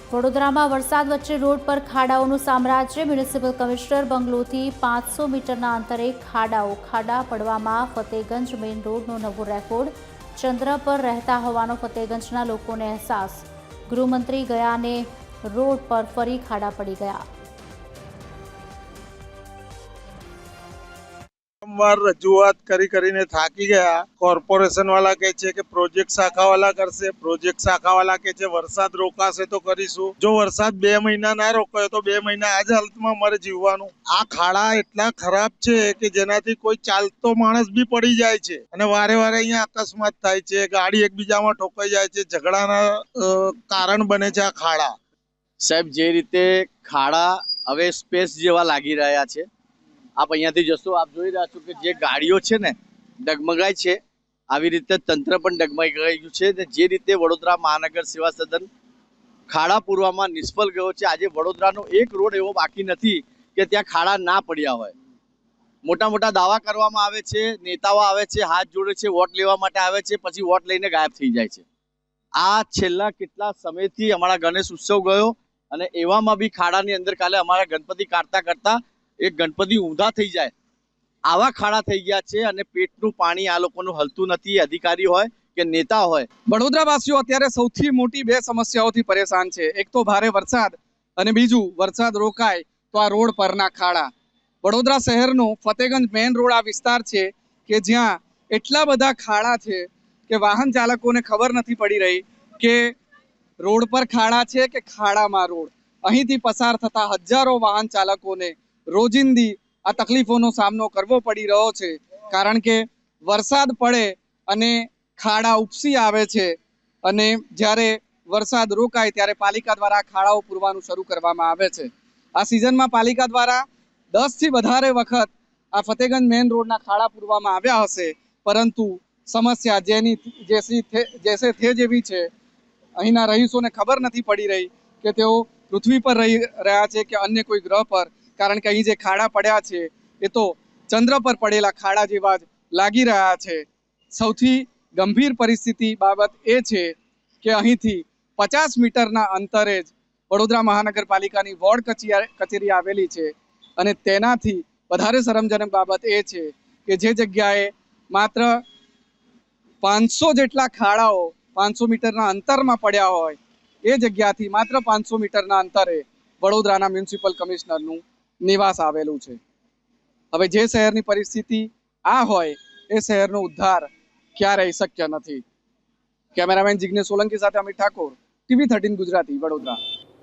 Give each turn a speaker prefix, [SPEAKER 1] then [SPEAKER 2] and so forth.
[SPEAKER 1] વડોદરામાં વરસાદ વચ્ચે રોડ પર ખાડાઓનું સામ્રાજ્ય। મ્યુનિસિપલ કમિશનર બંગલોથી 500 મીટરના અંતરે ખાડા પડવામાં ફતેગંજ મેઇન રોડનો નવો રેકોર્ડ। ચંદ્ર પર રહેતા હોવાનો ફતેગંજના લોકોને અહેસાસ। ગૃહમંત્રી ગયાને રોડ પર ફરી ખાડા પડી ગયા।
[SPEAKER 2] वारंवार रजूआत કરીને થાકી ગયા। કોર્પોરેશન વાળા કહે છે કે પ્રોજેક્ટ શાખા વાળા કરશે, પ્રોજેક્ટ શાખા વાળા કહે છે વરસાદ રોકાશે તો કરીશું। જો વરસાદ 2 મહિના ના રોકાયો તો 2 મહિના આ જ હાલતમાં અમારે જીવવાનું। આ ખાડા એટલા ખરાબ છે કે જેનાથી કોઈ ચાલતો માણસ બી પડી જાય છે અને વારે વારે અહીંયા અકસ્માત થાય છે, ગાડી એકબીજામાં ઠોકાઈ જાય છે, ઝઘડાના કારણ બને છે આ ખાડા।
[SPEAKER 3] સાહેબ, જે રીતે ખાડા હવે સ્પેસ જેવા લાગી રહ્યા છે, આપ અહીંયાથી જશો, આપ જોઈ રહ્યા છો કે જે ગાડીઓ છે ને ડગમગાય છે, આવી રીતે તંત્ર પણ ડગમગાઈ ગયું છે। ને જે રીતે વડોદરા મહાનગર સેવા સદન ખાડા પૂરવામાં નિષ્ફળ ગયો છે। આજે વડોદરાનો એક રોડ એવો બાકી નથી કે ત્યાં ખાડા ના પડ્યા હોય। મોટા મોટા દાવા કરવામાં આવે છે, નેતાઓ આવે છે, હાથ જોડે છે, વોટ લેવા માટે આવે છે, પછી વોટ લઈને ગાયબ થઈ જાય છે। આ છેલ્લા કેટલા સમયથી અમારા ગણેશ ઉત્સવ ગયો અને એવામાં બી ખાડાની અંદર કાલે અમારા ગણપતિ કાઢતા એક ગણપતિ ઊંધા થઈ જાય આવા ખાડા થઈ ગયા છે અને પેટનું પાણી આ લોકોનું હલતું નથી, અધિકારી હોય કે નેતા હોય।
[SPEAKER 4] વડોદરાવાસીઓ અત્યારે સૌથી મોટી 2 સમસ્યાઓથી પરેશાન છે। એક તો ભારે વરસાદ અને બીજું વરસાદ રોકાય તો આ રોડ પરના ખાડા। વડોદરા શહેરનો ફતેગંજ મેઇન રોડ આ વિસ્તાર છે કે જ્યાં એટલા બધા ખાડા છે કે વાહન ચાલકોને ખબર નથી પડી રહી કે રોડ પર ખાડા છે કે ખાડામાં રોડ। અહીંથી પસાર થતા હજારો વાહન ચાલકોને રોજિંદી આ તકલીફોનો સામનો કરવો પડી રહ્યો છે, કારણ કે વરસાદ પડે અને ખાડા ઉપસી આવે છે અને જ્યારે વરસાદ રોકાય ત્યારે પાલિકા દ્વારા ખાડાઓ પૂરવાનું શરૂ કરવામાં આવે છે। આ સિઝનમાં પાલિકા દ્વારા 10 થી વધારે વખત આ ફતેગંજ મેઇન રોડના ખાડા પૂરવામાં આવ્યા હશે, પરંતુ સમસ્યા જેસે થે જેવી છે। અહીંના રહીશોને ખબર નથી પડી રહી કે તેઓ પૃથ્વી પર રહી રહ્યા છે કે અન્ય કોઈ ગ્રહ પર, કારણ કે અહીં જે ખાડા પડ્યા છે એ તો ચંદ્ર પર પડેલા ખાડા જેવા જ લાગી રહ્યા છે। સૌથી ગંભીર પરિસ્થિતિ બાબત એ છે કે અહીંથી 50 મીટરના અંતરે જ વડોદરા મહાનગરપાલિકાની વોર્ડ કચેરી આવેલી છે અને તેનાથી વધારે શરમજનક બાબત એ છે કે જે જગ્યાએ માત્ર 500 જેટલા ખાડાઓ 500 મીટરના અંતરમાં પડ્યા હોય એ જગ્યાથી માત્ર 500 મીટરના અંતરે વડોદરાના મ્યુનિસિપલ કમિશનરનું નિવાસ આવેલું છે। હવે જે શહેરની પરિસ્થિતિ આ હોય એ શહેરનો ઉદ્ધાર ક્યારેય શક્ય નથી। કેમેરામેન જિગ્નેશ સોલંકી સાથે અમિત ઠાકોર, TV 13 ગુજરાતી, વડોદરા।